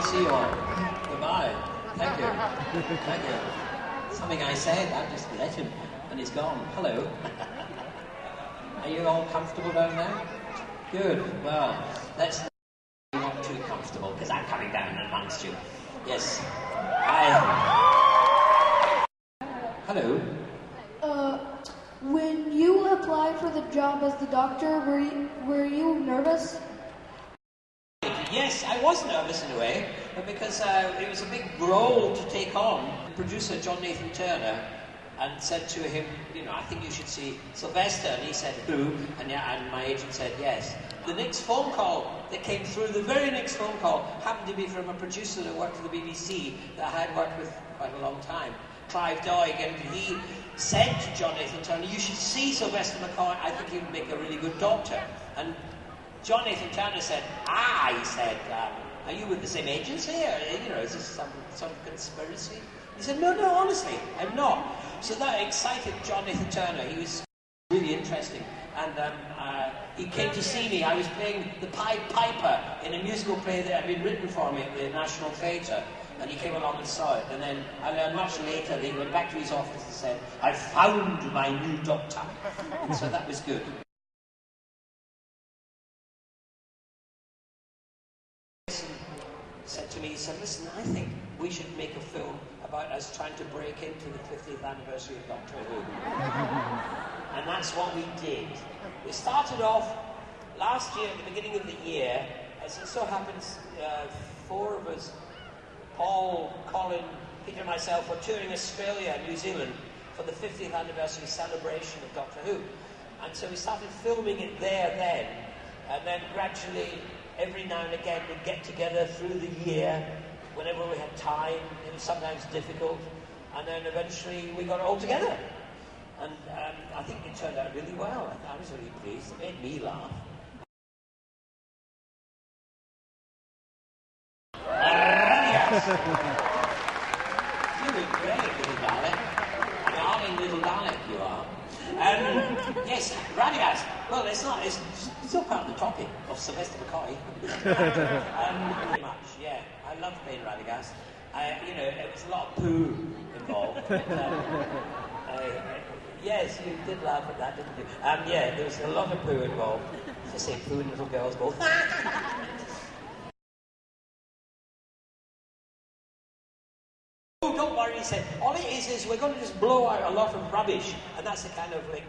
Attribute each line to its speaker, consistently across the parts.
Speaker 1: see you all. Goodbye. Thank you. Thank you. Something I said, I just let him, and he's gone. Hello. Are you all comfortable down there? Good. Well, let's not too comfortable, because I'm coming down amongst you. Yes. Hello.
Speaker 2: When you applied for the job as the doctor, were you nervous?
Speaker 1: Yes, I was nervous in a way, but because it was a big role to take on. Producer John Nathan Turner and said to him, you know, I think you should see Sylvester, and he said, who? And my agent said yes. The next phone call that came through, the very next phone call, happened to be from a producer that worked for the BBC that I had worked with quite a long time, Clive Doig, and he said to John Nathan Turner, you should see Sylvester McCoy, I think he would make a really good doctor. And John Nathan Turner said, he said, are you with the same agency? Or, you know, is this some sort of conspiracy? He said, no, honestly, I'm not. So that excited John Nathan Turner. He was really interesting. And he came to see me. I was playing the Pied Piper in a musical play that had been written for me at the National Theatre. And he came along and saw it. And then, much later, he went back to his office and said, I found my new doctor. And so that was good. Said to me, he said, listen, I think we should make a film about us trying to break into the 50th anniversary of Doctor Who. And that's what we did. We started off last year, at the beginning of the year, as it so happens, 4 of us, Paul, Colin, Peter and myself, were touring Australia and New Zealand for the 50th anniversary celebration of Doctor Who. And so we started filming it there then, and then gradually, every now and again, we'd get together through the year, whenever we had time. It was sometimes difficult, and then eventually we got it all together. And I think it turned out really well. I was really pleased. It made me laugh. You were great, little Dalek. Darling little Dalek you are. Yes, Radagast. Well, it's still part of the topic of Sylvester McCoy. Pretty much, yeah. I loved playing Radagast. You know, it was a lot of poo involved. But, yes, you did laugh at that, didn't you? Yeah, there was a lot of poo involved. Just say poo and little girls both. Oh, don't worry, he said. All it is we're going to just blow out a lot of rubbish. And that's the kind of like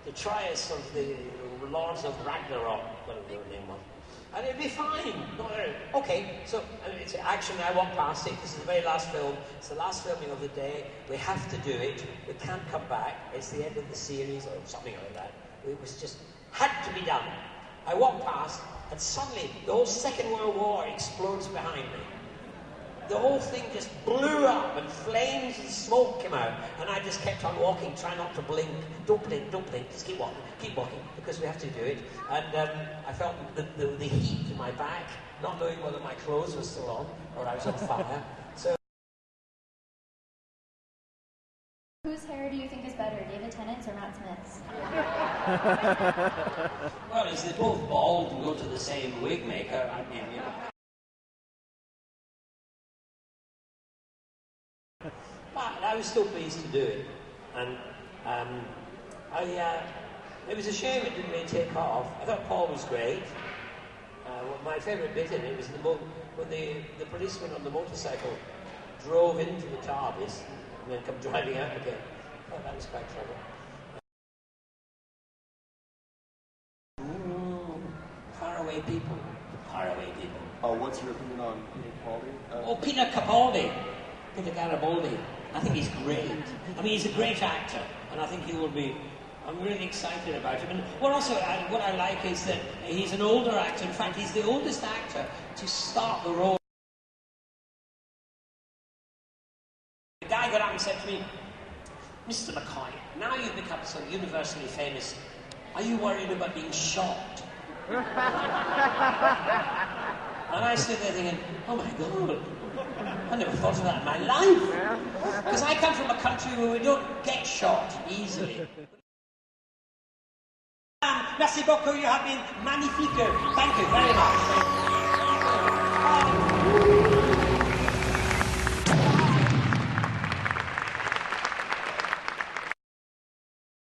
Speaker 1: the trias of the Lords of Ragnarok, whatever their name was. And it'd be fine. Okay, so it's action. I walk past it. This is the very last film. It's the last filming of the day. We have to do it. We can't come back. It's the end of the series or something like that. It was just had to be done. I walk past, and suddenly the whole Second World War explodes behind me. The whole thing just blew up, and flames and smoke came out, and I just kept on walking, trying not to blink. Don't blink, just keep walking, because we have to do it. And I felt the heat in my back, not knowing whether my clothes were still on, or I was on fire. So.
Speaker 3: Whose hair do you think is better, David Tennant's or Matt Smith's?
Speaker 1: Well, as they're both bald and go to the same wig maker, I mean, you know. But I was still pleased to do it, and it was a shame it didn't really take off. I thought Paul was great. My favourite bit in it was when the policeman on the motorcycle drove into the TARDIS and then come driving out again. I thought that was quite clever. Faraway people.
Speaker 4: What's your opinion on Peter Capaldi?
Speaker 1: Peter Capaldi. Peter Garibaldi. I think he's great. I mean, he's a great actor, and I think he will be. I'm really excited about him. And what I like is that he's an older actor. In fact, he's the oldest actor to start the role. The guy got up and said to me, Mr. McCoy, now you've become so universally famous, are you worried about being shot? And I stood there thinking, oh my God, I never thought of that in my life. Because I come from a country where we don't get shot easily. Merci beaucoup, you have been magnifique. Thank you very much.